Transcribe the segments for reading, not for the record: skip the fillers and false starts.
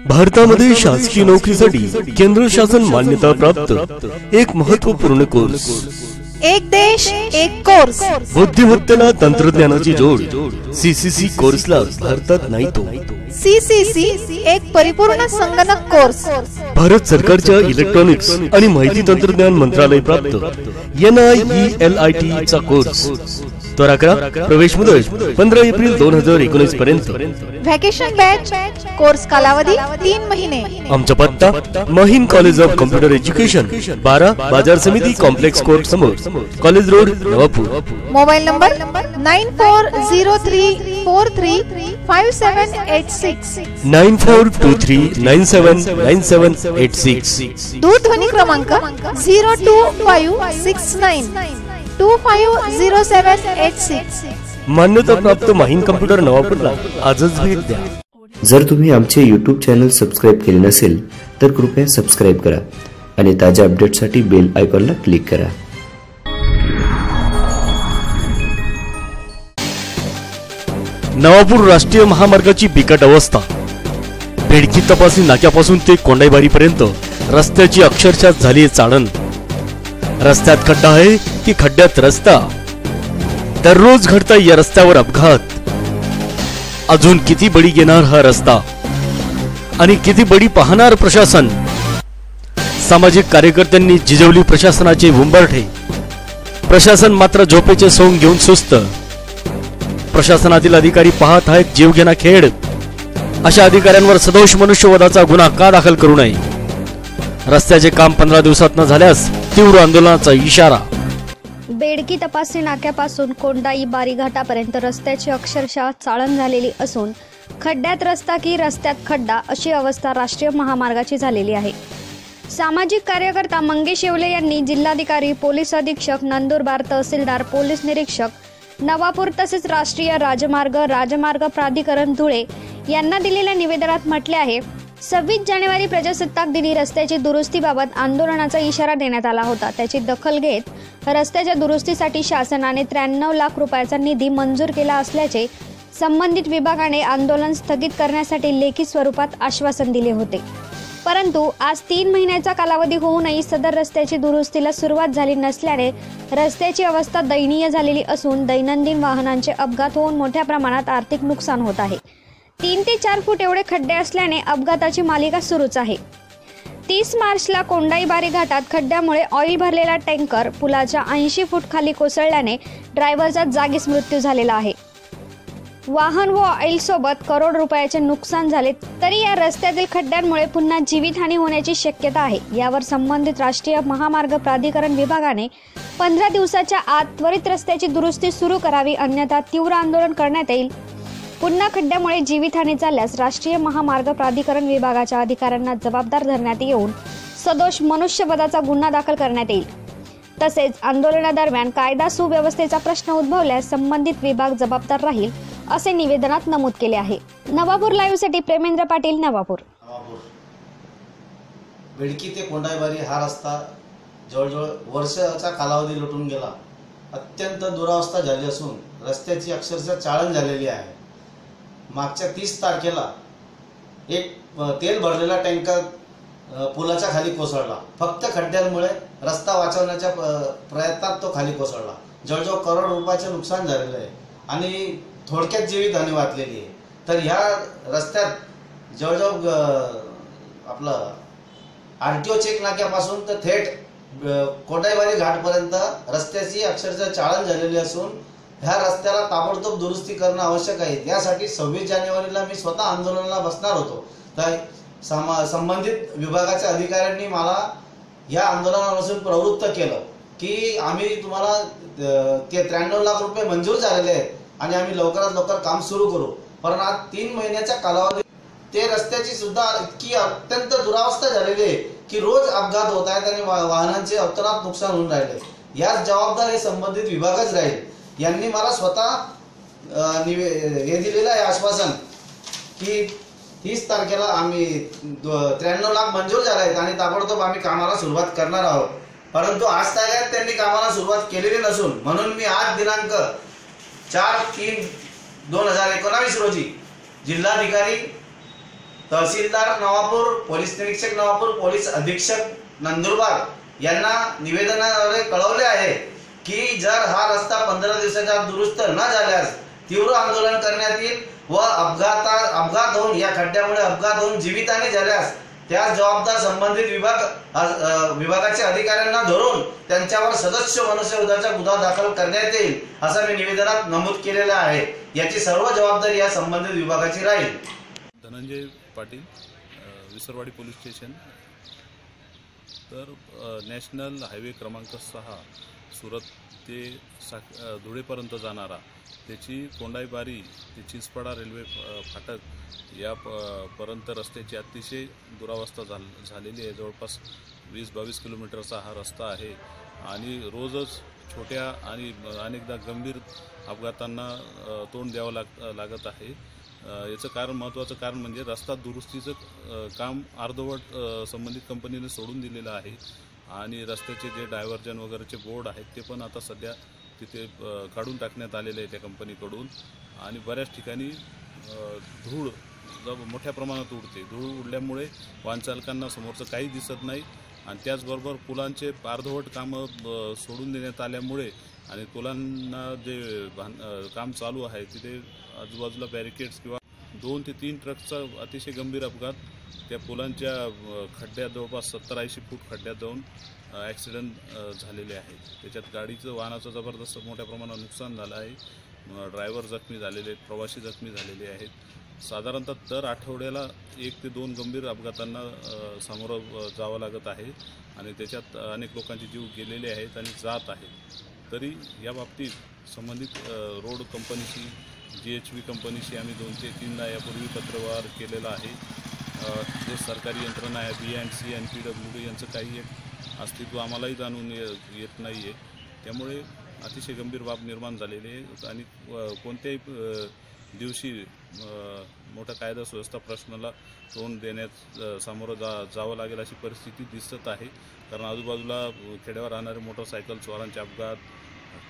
भारतामध्ये शासकीय नोकरीसाठी केंद्र शासन मान्यता प्राप्त एक महत्वपूर्ण कोर्स, एक देश एक कोर्स, बुद्धिमत्तेला तंत्रज्ञानाची जोड। सीसीसी कोर्सला भारतात नाही तो। सीसीसी एक परिपूर्ण संगणक कोर्स, भारत सरकारच्या इलेक्ट्रॉनिक्स आणि माहिती तंत्रज्ञान मंत्रालय प्राप्त NIELIT चा कोर्स। त्वरा करा, प्रवेश मुदत 15 एप्रिल 2019 पर्यंत। व्हॅकेशन बॅच, कोर्स कालावधी 3 महिने। आमचा पत्ता महिन कॉलेज ऑफ कॉम्प्युटर एज्युकेशन, 12 बाजार समिती कॉम्प्लेक्स कोर्ट समोर, college road, Navapur. Mobile number 9403435786 9423979786। दूरध्वनी क्रमांक 02569250786। मान्यता प्राप्त महिन कॉम्प्युटर नवापूरला आजच भेट द्या। जर तुम्ही आमचे YouTube चॅनल सबस्क्राइब केले नसेल तर कृपया सबस्क्राइब करा आणि ताज्या अपडेटसाठी बेल आयकॉनला क्लिक करा। नवापूर राष्ट्रीय महामार्गाची बिकट अवस्था। बेडकी तपासणी नाक्यापासून ते कोंडाईबारी पर्यंत रस्त्याची अक्षरशः झाली चाळण। रस्त्यात खड्डा आहे की खड्ड्यात रस्ता? दररोज घडतात या रस्त्यावर अपघात। अजून किती बळी घेणार हा रस्ता आणि किती बळी पाहणार प्रशासन? सामाजिक कार्यकर्त्यांनी जिजवली प्रशासनाचे उंबरठे। प्रशासन मात्र झोपेचे सोंग घेऊन सुस्त। प्रशासनातील अधिकारी पाहत आहेत जीवघेणा खेळ। अशा अधिकाऱ्यांवर सदोष मनुष्यवधाचा गुन्हा का दाखल करू नये? रस्त्याचे काम 15 दिवसात न झाल्यास तीव्र आंदोलनाचा इशारा। बेडकी तपासणी नाक्यापासून कोंडाई बारीघाटापर्यंत रस्त्याची अक्षरशः चाळण झालेली असून खड्ड्यात रस्ता की रस्त्यात खड्डा अशी अवस्था राष्ट्रीय महामार्गाची झालेली आहे। सामाजिक कार्यकर्ता मंगेश येवले यांनी जिल्हाधिकारी, पोलीस अधीक्षक नंदुरबार, तहसीलदार, पोलीस निरीक्षक नवापूर तसेच राष्ट्रीय राजमार्ग प्राधिकरण धुळे यांना दिलेल्या निवेदनात म्हटले आहे, 26 जानेवारी प्रजासत्ताक दिनी रस्त्याची दुरुस्तीबाबत आंदोलनाचा इशारा देण्यात आला होता। त्याची दखल घेत रस्त्याच्या दुरुस्तीसाठी शासनाने 93 लाख रुपयाचा निधी मंजूर केला असल्याचे संबंधित विभागाने आंदोलन स्थगित करण्यासाठी लेखी स्वरूपात आश्वासन दिले होते। परंतु आज 3 महिन्याचा कालावधी होऊनही सदर रस्त्याची दुरुस्तीला सुरुवात झाली नसल्याने रस्त्याची अवस्था दयनीय झालेली असून दैनंदिन वाहनांचे अपघात होऊन मोठ्या प्रमाणात आर्थिक नुकसान होत आहे। 3 ते 4 फूट एवढे खड्डे असल्याने अपघाताची मालिका सुरूच आहे। 30 मार्चला कोंडाईबारी घाटात खड्ड्यामुळे ऑइल भरलेला टँकर पुलाच्या 80 फूट खाली कोसळल्याने ड्रायव्हरचा जागीच मृत्यू झालेला आहे। वाहन व ऑइल सोबत करोड रुपयाचे नुकसान झाले, तरी या रस्त्यातील खड्ड्यांमुळे पुन्हा जीवितहानी होण्याची शक्यता आहे। यावर संबंधित राष्ट्रीय महामार्ग प्राधिकरण विभागाने 15 दिवसाच्या आत त्वरित रस्त्याची दुरुस्ती सुरू करावी, अन्यथा तीव्र आंदोलन करण्यात येईल। पुन्हा खड्ड्यामुळे जीवितहानी झाल्यास राष्ट्रीय महामार्ग प्राधिकरण विभागाच्या अधिकाऱ्यांना जबाबदार धरण्यात येऊन सदोष मनुष्यवधाचा गुन्हा दाखल करण्यात येईल। तसेच आंदोलनादरम्यान कायदा सुव्यवस्थेचा प्रश्न उद्भवल्यास संबंधित विभाग जबाबदार राहील असे निवेदनात नमूद केले आहे। नवापूर लाईव्ह साठी प्रेमेंद्र पाटील, नवापूर। बेडकी ते कोंडाईबारी हा रस्ता जवळजवळ वर्षाचा कालावधी लुटून गेला। अत्यंत दुरावस्था झाली असून रस्त्याची अक्षरशः चाळण झालेली आहे। मागच्या 30 तारखेला एक तेल भरलेला टँकर पुलाच्या खाली कोसळला। फक्त खड्ड्यांमुळे रस्ता वाचवण्याच्या प्रयत्नात तो खाली कोसळला। जवळजवळ करोड रुपयाचे नुकसान झालेले आहे आणि थोडक्यात जीवितहानी वाचलेली आहे। तर ह्या रस्त्यात जवळजवळ आपलं RTO चेक नाक्यापासून तर थेट कोंडाईबारी घाटपर्यंत रस्त्याची अक्षरशः चाळण झालेली असून ह्या रस्त्याला ताबडतोब दुरुस्ती करणं आवश्यक आहे। त्यासाठी 26 जानेवारीला मी स्वतः आंदोलनाला बसणार होतो। तर संबंधित विभागाच्या अधिकाऱ्यांनी मला या आंदोलनापासून प्रवृत्त केलं की आम्ही तुम्हाला ते 93 लाख रुपये मंजूर झालेले आहेत आणि आम्ही लवकरात लवकर काम सुरू करू। पण आज 3 महिन्याच्या कालावधी ते रस्त्याची सुद्धा इतकी अत्यंत दुरावस्था झालेली आहे की रोज अपघात होत आहेत आणि वाहनांचे अतोनात नुकसान होऊन राहिले। यास जबाबदार हे संबंधित विभागच राहील। यांनी मला स्वतः हे दिलेलं आहे आश्वासन की 30 तारखेला आम्ही 93 लाख मंजूर झाले आहेत आणि ताबडतोब आम्ही कामाला सुरुवात करणार आहोत। परंतु आज तागायत त्यांनी कामाला सुरुवात केलेली नसून म्हणून मी आज दिनांक 4/3/2019 रोजी जिल्हाधिकारी तहसीलदार नवापूर, पोलीस निरीक्षक नवापूर, पोलीस अधीक्षक नंदुरबार यांना निवेदनाद्वारे कळवले आहे की जर हा रस्ता 15 दिवसाच्या आत दुरुस्त न झाल्यास तीव्र आंदोलन करण्यात येईल व अपघात होऊन या खड्ड्यामुळे अपघात होऊन जीवितहानी झाल्यास त्या जबाबदार संबंधित विभागाच्या अधिकाऱ्यांना धरून त्यांच्यावर सदस्य मनुष्यवधाचा गुन्हा दाखल करण्यात येईल असं मी निवेदनात नमूद केलेलं आहे। याची सर्व जबाबदारी या संबंधित विभागाची राहील। Dhananjay Patil, Visarwadi police station. तर नॅशनल हायवे क्रमांक 6 सुरत ते धुळेपर्यंत जाणारा त्याची कोंडाईबारी ते चिंचपाडा रेल्वे फाटक या पर्यंत रस्त्याची अतिशय दुरावस्था झालेली आहे। जवळपास 20-22 किलोमीटरचा हा रस्ता आहे आणि रोजच छोट्या आणि अनेकदा गंभीर अपघातांना तोंड द्यावं लागत आहे। याचं कारण, महत्त्वाचं कारण म्हणजे रस्ता दुरुस्तीचं काम अर्धवट संबंधित कंपनीने सोडून दिलेलं आहे आणि रस्त्याचे जे डायव्हर्जन वगैरेचे बोर्ड आहेत ते पण आता सध्या तिथे काढून टाकण्यात आलेले आहे त्या कंपनीकडून आणि बऱ्याच ठिकाणी धूळ मोठ्या प्रमाणात उडते। धूळ उडल्यामुळे वाहनचालकांना समोरचं काही दिसत नाही आणि त्याचबरोबर पुलांचे अर्धवट कामं सोडून देण्यात आल्यामुळे आणि पुलांना जे काम चालू आहे तिथे आजूबाजूला बॅरिकेड्स किंवा 2 ते 3 ट्रकचा अतिशय गंभीर अपघात त्या पुलांच्या खड्ड्यात जवळपास 70-80 फूट खड्ड्यात जाऊन ॲक्सिडेंट झालेले आहेत। त्याच्यात गाडीचं, वाहनाचं जबरदस्त मोठ्या प्रमाणात नुकसान झालं आहे। ड्रायव्हर जखमी झालेले आहेत, प्रवासी जखमी झालेले आहेत। साधारणतः दर आठवड्याला 1 ते 2 गंभीर अपघातांना सामोरं जावं लागत आहे आणि त्याच्यात अनेक लोकांचे जीव गेलेले आहेत आणि जात आहेत। तरी या बाबतीत संबंधित रोड कंपनीशी, GHV कंपनीशी आम्ही 2 ते 3दा यापूर्वी पत्रव्यवहार केलेला आहे। जे सरकारी यंत्रणा आहे BNC आणि PWD यांचं काही एक अस्तित्व आम्हालाही जाणून येत नाही आहे। त्यामुळे अतिशय गंभीर बाब निर्माण झालेली आहे आणि कोणत्याही दिवशी मोठा कायदा सुव्यवस्था प्रश्नाला तोंड देण्यात सामोरं जावं लागेल अशी परिस्थिती दिसत आहे। कारण आजूबाजूला खेड्यावर राहणारे मोटरसायकल स्वारांचे अपघात,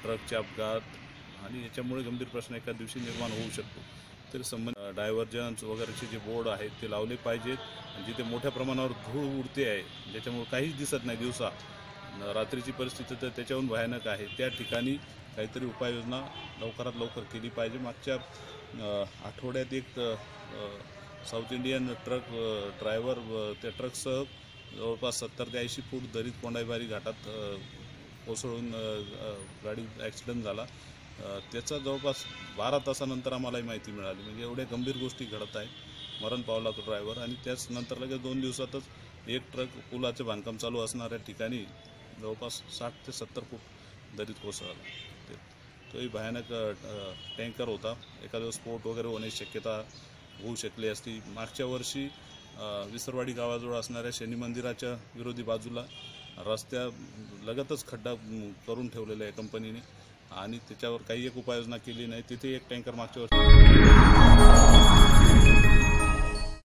ट्रकचे अपघात आणि याच्यामुळे गंभीर प्रश्न एका दिवशी निर्माण होऊ शकतो। तर संबंधित डायव्हर्जन्स वगैरेचे जे बोर्ड आहेत ते लावले पाहिजेत आणि जिथे मोठ्या प्रमाणावर धूळ उडते आहे ज्याच्यामुळे काहीच दिसत नाही दिवसा, रात्रीची परिस्थिती तर त्याच्याहून भयानक आहे, त्या ठिकाणी काहीतरी उपाययोजना लवकरात लवकर केली पाहिजे। मागच्या आठवड्यात एक साऊथ इंडियन ट्रक ड्रायव्हर त्या ट्रकसह जवळपास 70 ते 80 फूट दरीत कोंडाईबारी घाटात कोसळून गाडी ॲक्सिडेंट झाला। त्याचा जवळपास 12 तासानंतर आम्हालाही माहिती मिळाली। म्हणजे एवढ्या गंभीर गोष्टी घडत आहेत। मरण पावला तो ड्रायव्हर आणि त्याच नंतर लगेच 2 दिवसातच एक ट्रक पुलाचे बांधकाम चालू असणाऱ्या ठिकाणी जवळपास 60 ते 70 फूट दरीत कोसळला। तोही भयानक टँकर होता। एखादा स्फोट वगैरे होण्याची शक्यता होऊ शकली असती। मागच्या वर्षी विसरवाडी गावाजवळ असणाऱ्या शनी मंदिराच्या विरोधी बाजूला रस्त्या लगतच खड्डा करून ठेवलेला आहे कंपनीने आणि त्याच्यावर काही एक उपाययोजना केली नाही। तिथे एक टँकर मागच्या वर्षी